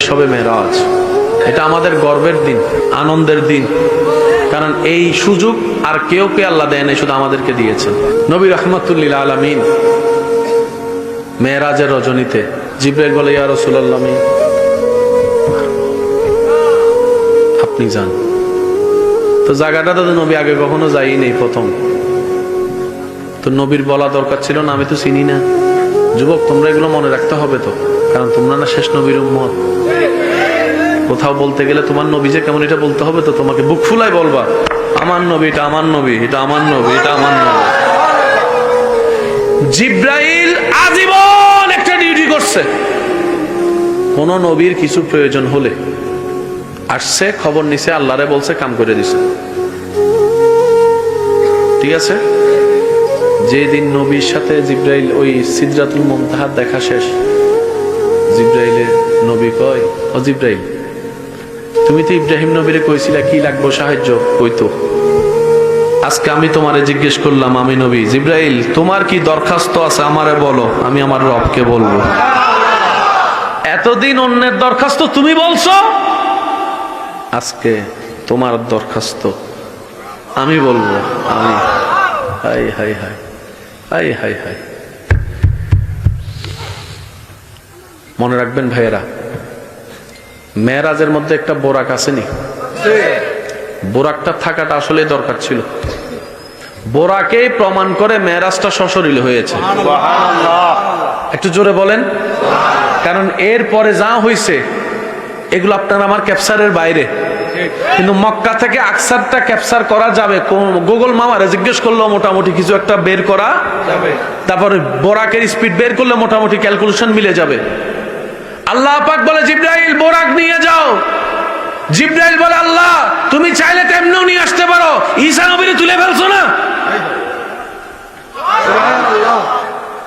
শবে মেরাজ। এটা আমাদের গর্বের দিন, আনন্দের দিন, কারণ এই সুযোগ আর কেউ আল্লাহ দেয় নাই, শুধু আমাদেরকে দিয়েছেন। নবী রাহমাতুল লিল আলামিন মেরাজের রজনীতে জিবরাইল বলে, ইয়া রাসূলুল্লাহ আপনি যান। তো জায়গাটা তো নবী আগে কখনো যাই নেই, প্রথম। তো নবীর বলা দরকার ছিল না, আমি তো চিনি না। যুবক, তোমরা এগুলো মনে রাখতে হবে তো, কারণ তোমরা না শেষ নবীর উম্মত। কোথাও বলতে গেলে তোমার নবী যে কেমন এটা বলতে হবে তো, তোমাকে বুক ফুলাই বলবা, আমার নবী, এটা আমার নবী, এটা আমার নবী, এটা আমার নবী। জিবরাইল আজীবন একটা ডিউটি করছে। কোন নবীর কিছু প্রয়োজন হলে আসছে, খবর নিছে, আল্লাহরে বলছে, কাম করে দিছে। ঠিক আছে? যেদিন নবীর সাথে জিবরাইল ওই সিদরাতুল মুনতাহা দেখা শেষ, জিবরাইলের নবী কয়, ও জিবরাইল, তুমি তো ইব্রাহিম নবীরে কইছিলা কি লাগবে সাহায্য, কইতো। আজকে আমি তোমারে জিজ্ঞেস করলাম, আমি নবী, জিবরাইল তোমার কি দরখাস্ত আছে আমারে বলো, আমি আমার রবকে বলবো। এতদিন অন্যের দরখাস্ত তুমি বলছো, আজকে তোমার দরখাস্ত আমি বলবো। আমি high high high high high high. মনে রাখবেন ভাইয়েরা, মেরাজের মধ্যে একটা বোরাক আসেনি? বোরাকটা থাকাটা আসলে দরকার ছিল। বোরাকে প্রমাণ করে মেরাজটা সশরীরে হয়েছে। একটু জোরে বলেন। কারণ এর পরে যা হয়েছে এগুলো আপনার আমার ক্যাপচারের বাইরে, কিন্তু মক্কা থেকে আকসারটা ক্যাপচার করা যাবে। গুগল মামারে জিজ্ঞেস করলো মোটামুটি কিছু একটা বের করা যাবে, তারপরে বোরাকের স্পিড বের করলে মোটামুটি ক্যালকুলেশন মিলে যাবে। আল্লাহ পাক বলে, জিবরাইল বোরাক নিয়ে যাও। জিবরাইল বলে, আল্লাহ তুমি চাইলে তেমনিও নিয়ে আসতে পারো, ঈসা নবীরে তুলে ফেলছো না,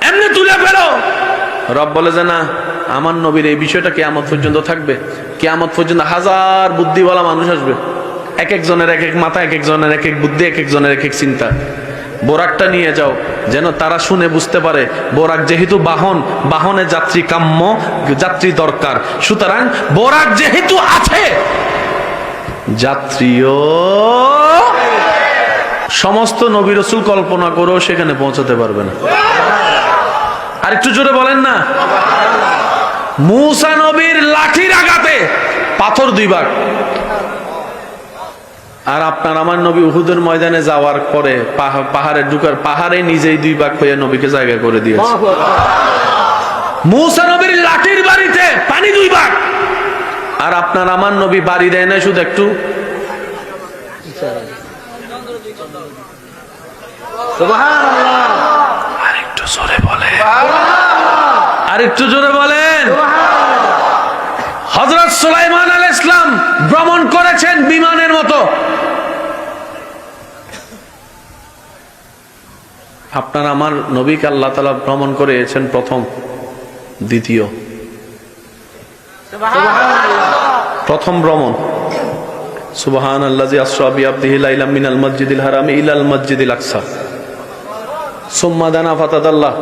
এমনি তুলে ফেলো। রব বলে যে না, আমার নবীর এই বিষয়টা কিয়ামত পর্যন্ত থাকবে। কিয়ামত পর্যন্ত হাজার বুদ্ধিওয়ালা মানুষ আসবে, এক একজনের এক এক মাথা, এক একজনের এক এক বুদ্ধি, এক একজনের এক এক চিন্তা। বোরাকটা নিয়ে যাও, যেন তারা শুনে বুঝতে পারে বোরাক যেহেতু বাহন, বাহনে যাত্রী কাম্য, যাত্রী দরকার, সুতরাং বোরাক যেহেতু আছে যাত্রীও। সমস্ত নবী রাসূল কল্পনা করেও সেখানে পৌঁছাতে পারবে না। আর একটু জোরে বলেন না। মূসা নবীর লাঠির আঘাতে পাথর 2 ভাগ, আর আপনার আমার নবী উহুদের ময়দানে যাওয়ার পরে পাহাড়ে ঢুকার পাহাড়ে নিজেই 2 ভাগ হয়ে নবীকে জায়গা করে দিয়েছে। মূসা নবীর লাঠির বাড়িতে পানি 2 ভাগ, আর আপনার আমার নবী বাড়ি দেয় না, শুধু একটু আরেকটু জোরে বলেন, আরেকটু জোরে বলেন। হযরত সুলাইমান আলাইহিস সালাম ভ্রমণ করেছেন বিমানের মতো। আপনার আমার নবীকে আল্লাহ তাআলা ভ্রমণ করেছেন প্রথম, দ্বিতীয়, প্রথম ভ্রমণ। সুবহানাল্লাযী আসরা বিআবদিহি লাইলাম মিনাল মসজিদিল হারামি ইলাল মসজিদিল আকসা সুম্মা দানা ফাতাদাল্লাহ।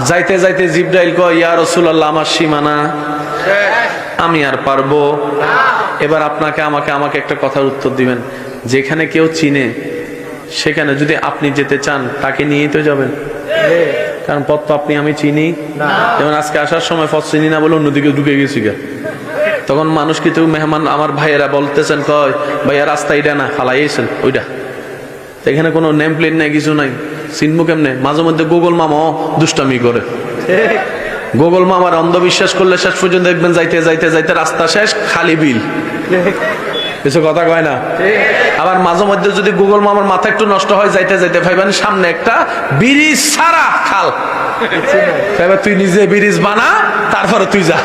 যাইতে যাইতে জিবরাইল কয়, ইয়া রাসূলুল্লাহ আমার সীমানা, আমি আর পারবো। এবার আপনাকে আমাকে একটা কথার উত্তর দিবেন। যেখানে কেউ চিনে সেখানে যদি আপনি যেতে চান, তাকে নিয়েই তো যাবেন, কারণ পথ তো আপনি আমি চিনি। যেমন আজকে আসার সময় পথ চিনি না বলে অন্যদিকে ঢুকে গেছি গা, তখন মানুষ কিছু মেহমান আমার ভাইয়েরা বলতেছেন, কয় ভাইয়া রাস্তা এটা না, ফালাইয়েছেন ওইটা। এখানে কোনো নেম প্লেট নাই, কিছু নাই, চিনবো কেমনে? মাঝে মধ্যে গুগল মামাও দুষ্টামি করে। গুগল মামার অন্ধবিশ্বাস করলে শেষ পর্যন্ত দেখবেন যাইতে যাইতে যাইতে রাস্তা শেষ, খালি বিল, কিছু কথা কয় না। আবার মাঝে মধ্যে যদি গুগল মামার মাথা একটু নষ্ট হয়, যাইতে যাইতে ভাইবেন সামনে একটা ব্রিজ ছাড়া খাল, তুই নিজে ব্রিজ বানা, তারপরে তুই যা,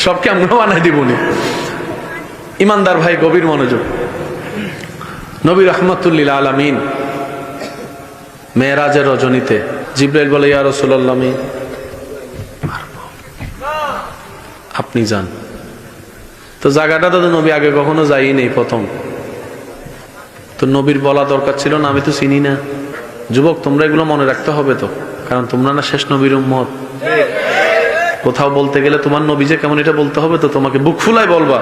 সবকে আমরা বানাই দিবনি। ইমানদার ভাই, গভীর মনোযোগ। নবী রাহমাতুল লিল আলামিন মেরাজের রজনীতে জিবরাইল বলে, ইয়া রাসূলুল্লাহ আমি পারবো, আপনি যান। তো জায়গাটা তো নবী আগে কখনো যাই নেই, প্রথম। তো নবীর বলা দরকার ছিল না, আমি তো চিনি না। যুবক, তোমরা এগুলো মনে রাখতে হবে তো, কারণ তোমরা না শেষ নবীর উম্মত। কোথাও বলতে গেলে তোমার নবী যে কেমন এটা বলতে হবে তো, তোমাকে বুক ফুলাই বলবা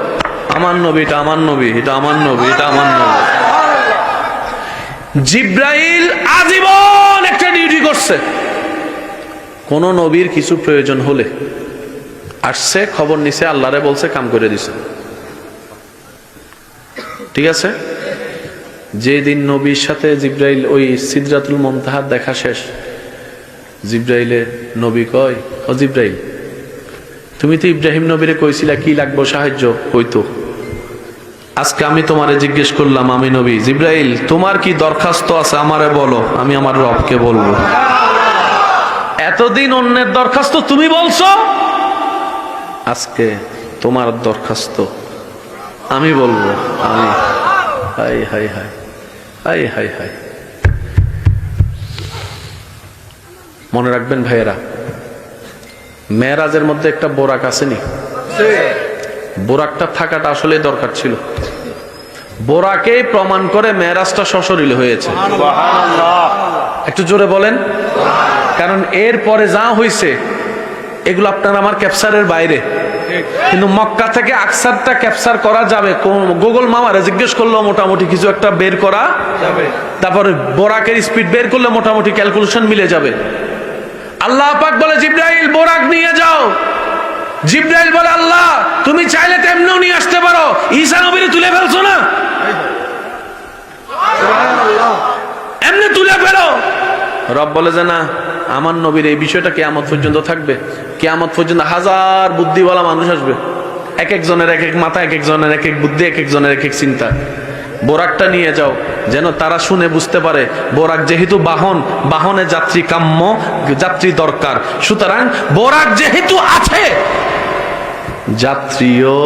আমার নবী, এটা আমার নবী, এটা আমার নবী, এটা আমার নবী। জিব্রাইল আজীবন একটা ডিউটি করছে, কোন নবীর কিছু প্রয়োজন হলে আসছে, খবর নিছে, আল্লাহরে বলছে, কাম করে দিছে। ঠিক আছে? যেদিন নবীর সাথে জিব্রাইল ওই সিদরাতুল মুনতাহার দেখা শেষ, জিব্রাইলে নবী কয়, ও জিব্রাইল, তুমি তো ইব্রাহিম নবীরে কইছিলা কি লাগবো সাহায্য, কইতো। আজকে আমি তোমারে জিজ্ঞেস করলাম, আমি নবী, জিব্রাইল তোমার কি দরখাস্ত আছে আমারে বলো, আমি আমার রবকে বলবো। এতদিন অন্যের দরখাস্ত তুমি বলছো, আজকে তোমার দরখাস্ত আমি বলবো। আমি high high high high high high. মনে রাখবেন ভাইয়েরা, মেরাজের মধ্যে একটা বোরাক আসেনি? বোরাকটা থাকাটা আসলে দরকার ছিল। বোরাকেই প্রমাণ করে মেরাজটা সশরীল হয়েছে। একটু জোরে বলেন। কারণ এর পরে যা হয়েছে এগুলো আপনার আমার ক্যাপচারের বাইরে, কিন্তু মক্কা থেকে আকসারটা ক্যাপচার করা যাবে। গুগল মামারে জিজ্ঞেস করলো মোটামুটি কিছু একটা বের করা যাবে, তারপরে বোরাকের স্পিড বের করলে মোটামুটি ক্যালকুলেশন মিলে যাবে। আল্লাহ পাক বলে, জিব্রাইল বোরাক নিয়ে যাও। জিব্রাইল বলে, আল্লাহ তুমি চাইলে তেমনিও নিয়ে আসতে পারো, ঈসা নবীরে তুলে ফেলছো না, এমনি তুলে ফেলো। রব বলে যে না, আমার নবীর এই বিষয়টা কিয়ামত পর্যন্ত থাকবে। কিয়ামত পর্যন্ত হাজার বুদ্ধিওয়ালা মানুষ আসবে, এক একজনের এক এক মাথা, এক একজনের এক এক বুদ্ধি, এক একজনের এক এক চিন্তা। বোরাকটা নিয়ে যাও, যেন তারা শুনে বুঝতে পারে বোরাক যেহেতু বাহন, বাহনে যাত্রী কাম্য, যাত্রী দরকার, সুতরাং বোরাক যেহেতু আছে যাত্রীও